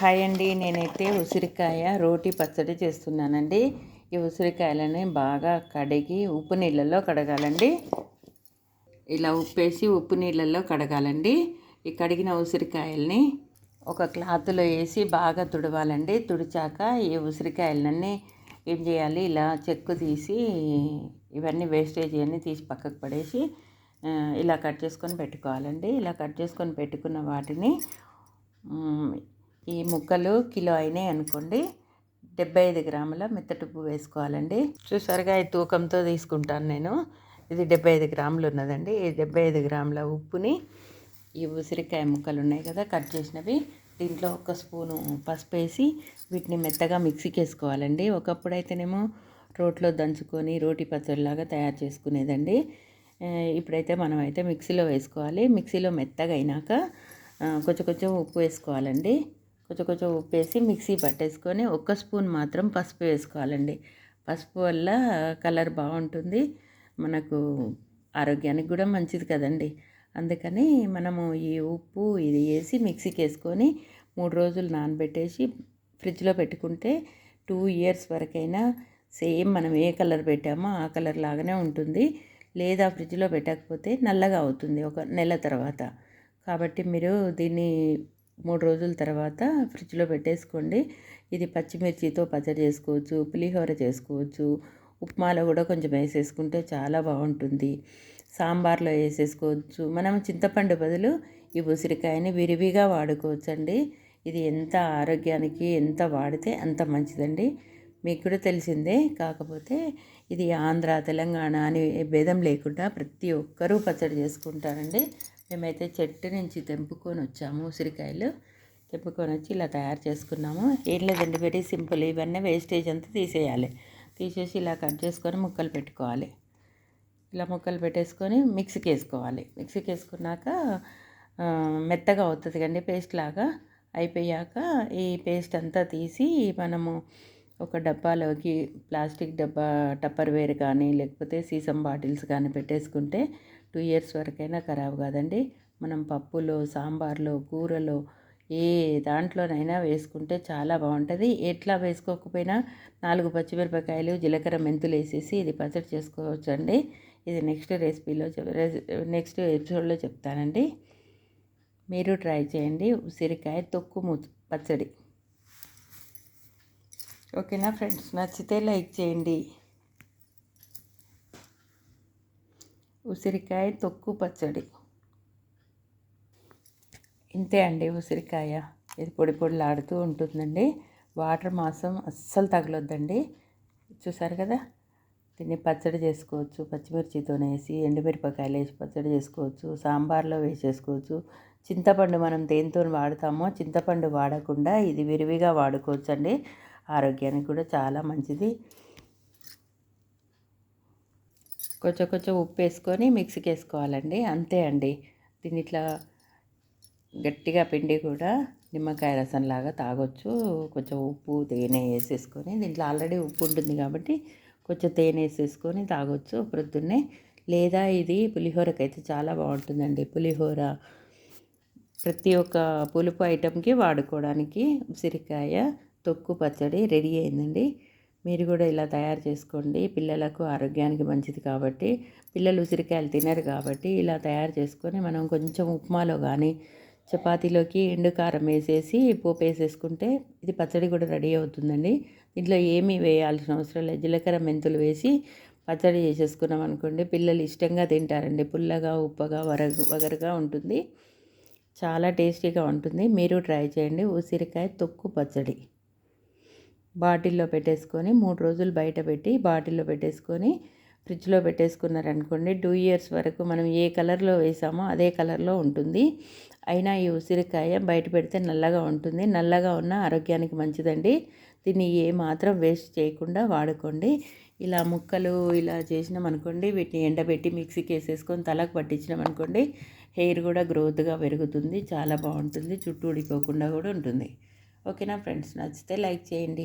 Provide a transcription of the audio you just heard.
Hi అండి. నేనైతే ఉసిరికాయ రోటి పచ్చడి చేస్తున్నానండి. ఈ ఉసిరికాయలని బాగా కడిగి ఉప్పు నీళ్ళల్లో కడగాలండి. ఇలా ఉప్పేసి ఉప్పు నీళ్ళల్లో కడగాలండి. ఈ కడిగిన ఉసిరికాయల్ని ఒక క్లాత్లో వేసి బాగా తుడవాలండి. తుడిచాక ఈ ఉసిరికాయలన్నీ ఏం చేయాలి, ఇలా చెక్కు తీసి ఇవన్నీ వేస్టేజ్ అన్నీ తీసి పక్కకు పడేసి ఇలా కట్ చేసుకొని పెట్టుకోవాలండి. ఇలా కట్ చేసుకొని పెట్టుకున్న వాటిని ఈ ముక్కలు కిలో అయినాయి అనుకోండి, 75 గ్రాముల మెత్తటుప్పు వేసుకోవాలండి. చూసారుగా ఈ తూకంతో తీసుకుంటాను నేను. ఇది 75 గ్రాములు ఉన్నదండి. ఈ 75 గ్రాముల ఉప్పుని ఈ ఉసిరికాయ ముక్కలు ఉన్నాయి కదా కట్ చేసినవి, దీంట్లో 1 స్పూను పసుపు వేసి వీటిని మెత్తగా మిక్సీకి వేసుకోవాలండి. ఒకప్పుడు అయితేనేమో రోట్లో దంచుకొని రోటి పచ్చడిలాగా తయారు చేసుకునేదండి. ఇప్పుడైతే మనమైతే మిక్సీలో వేసుకోవాలి. మిక్సీలో మెత్తగా అయినాక కొంచెం ఉప్పు వేసుకోవాలండి. కొంచెం ఉప్పు వేసి మిక్సీ పట్టేసుకొని 1 స్పూన్ మాత్రం పసుపు వేసుకోవాలండి. పసుపు వల్ల కలర్ బాగుంటుంది, మనకు ఆరోగ్యానికి కూడా మంచిది కదండి. అందుకని మనము ఈ ఉప్పు ఇది వేసి మిక్సీకి వేసుకొని 3 రోజులు నానబెట్టేసి ఫ్రిడ్జ్లో పెట్టుకుంటే 2 ఇయర్స్ వరకైనా సేమ్ మనం ఏ కలర్ పెట్టామో ఆ కలర్ లాగానే ఉంటుంది. లేదా ఫ్రిడ్జ్లో పెట్టకపోతే నల్లగా అవుతుంది ఒక నెల తర్వాత. కాబట్టి మీరు దీన్ని 3 రోజుల తర్వాత ఫ్రిడ్జ్లో పెట్టేసుకోండి. ఇది పచ్చిమిర్చితో పచ్చడి చేసుకోవచ్చు, పులిహోర చేసుకోవచ్చు, ఉప్మాలో కూడా కొంచెం వేసేసుకుంటే చాలా బాగుంటుంది, సాంబార్లో వేసేసుకోవచ్చు. మనం చింతపండు బదులు ఈ ఉసిరికాయని విరివిగా వాడుకోవచ్చండి. ఇది ఎంత ఆరోగ్యానికి ఎంత వాడితే అంత మంచిదండి. మీకు కూడా తెలిసిందే. కాకపోతే ఇది ఆంధ్ర తెలంగాణ అని భేదం లేకుండా ప్రతి ఒక్కరూ పచ్చడి చేసుకుంటారండి. మేమైతే చెట్టు నుంచి తెంపుకొని వచ్చాము, ఉసిరికాయలు తెంపుకొని వచ్చి ఇలా తయారు చేసుకున్నాము. ఏం లేదండి, వెరీ సింపుల్. ఇవన్నీ వేస్టేజ్ అంతా తీసేయాలి. తీసేసి ఇలా కట్ చేసుకొని ముక్కలు పెట్టుకోవాలి. ఇలా ముక్కలు పెట్టేసుకొని మిక్సీకి వేసుకోవాలి. మిక్సీకి వేసుకున్నాక మెత్తగా అవుతుంది కండి, పేస్ట్ లాగా. అయిపోయాక ఈ పేస్ట్ అంతా తీసి మనము ఒక డబ్బాలోకి, ప్లాస్టిక్ డబ్బా టప్పర్వేర్ కానీ లేకపోతే సీసం బాటిల్స్ కానీ పెట్టేసుకుంటే 2 ఇయర్స్ వరకైనా ఖరాబ్ కాదండి. మనం పప్పులో, సాంబార్లో, కూరలో ఏ దాంట్లోనైనా వేసుకుంటే చాలా బాగుంటుంది. ఎట్లా వేసుకోకపోయినా 4 పచ్చిమిరపకాయలు, జీలకర్ర, మెంతులు వేసేసి ఇది పచ్చడి చేసుకోవచ్చండి. ఇది నెక్స్ట్ నెక్స్ట్ ఎపిసోడ్లో చెప్తానండి. మీరు ట్రై చేయండి ఉసిరికాయ తొక్కు పచ్చడి. ఓకేనా ఫ్రెండ్స్? నచ్చితే లైక్ చేయండి. ఉసిరికాయ తొక్కు పచ్చడి ఇంతే అండి. ఉసిరికాయ ఇది పొడి పొడిలాడుతూ ఉంటుందండి. వాటర్ మాసం అస్సలు తగలొద్దండి. చూసారు కదా, దీన్ని పచ్చడి చేసుకోవచ్చు. పచ్చిమిర్చితో వేసి, ఎండుమిరపకాయలు వేసి పచ్చడి చేసుకోవచ్చు, సాంబార్లో వేసేసుకోవచ్చు. చింతపండు మనం దేంతో వాడతామో చింతపండు వాడకుండా ఇది విరివిగా వాడుకోవచ్చండి. ఆరోగ్యానికి కూడా చాలా మంచిది. కొంచెం ఉప్పు వేసుకొని మిక్సీకి వేసుకోవాలండి. అంతే అండి. దీన్ని ఇట్లా గట్టిగా పిండి కూడా నిమ్మకాయ రసంలాగా తాగొచ్చు. కొంచెం ఉప్పు తేనె వేసేసుకొని, దీంట్లో ఆల్రెడీ ఉప్పు ఉంటుంది కాబట్టి కొంచెం తేనె వేసేసుకొని తాగొచ్చు ప్రొద్దున్నే. లేదా ఇది పులిహోరకైతే చాలా బాగుంటుందండి. పులిహోర ప్రతి ఒక్క పులుపు ఐటెంకి వాడుకోవడానికి ఉసిరికాయ తొక్కు పచ్చడి రెడీ అయిందండి. మీరు కూడా ఇలా తయారు చేసుకోండి. పిల్లలకు ఆరోగ్యానికి మంచిది కాబట్టి, పిల్లలు ఉసిరికాయలు తినరు కాబట్టి ఇలా తయారు చేసుకొని మనం కొంచెం ఉప్మాలో కానీ చపాతీలోకి ఎండుకారం వేసేసి పోపు వేసేసుకుంటే ఇది పచ్చడి కూడా రెడీ అవుతుందండి. దీంట్లో ఏమీ వేయాల్సిన అవసరం లేదు. జీలకర్ర, మెంతులు వేసి పచ్చడి చేసేసుకున్నాం అనుకోండి, పిల్లలు ఇష్టంగా తింటారండి. పుల్లగా, ఉప్పగా, వగరుగా ఉంటుంది. చాలా టేస్టీగా ఉంటుంది. మీరు ట్రై చేయండి. ఉసిరికాయ తొక్కు పచ్చడి బాటిల్లో పెట్టేసుకొని 3 రోజులు బయట పెట్టి బాటిల్లో పెట్టేసుకొని ఫ్రిడ్జ్లో పెట్టేసుకున్నారనుకోండి, 2 ఇయర్స్ వరకు మనం ఏ కలర్లో వేసామో అదే కలర్లో ఉంటుంది. అయినా ఈ ఉసిరికాయ బయట పెడితే నల్లగా ఉంటుంది. నల్లగా ఉన్న ఆరోగ్యానికి మంచిదండి. దీన్ని ఏ మాత్రం వేస్ట్ చేయకుండా వాడుకోండి. ఇలా ముక్కలు ఇలా చేసినామనుకోండి, వీటిని ఎండబెట్టి మిక్సీకి వేసేసుకొని తలకు పట్టించినామనుకోండి, హెయిర్ కూడా గ్రోత్గా పెరుగుతుంది. చాలా బాగుంటుంది. చుట్టూ ఊడిపోకుండా కూడా ఉంటుంది. ఓకేనా ఫ్రెండ్స్? నచ్చితే లైక్ చేయండి.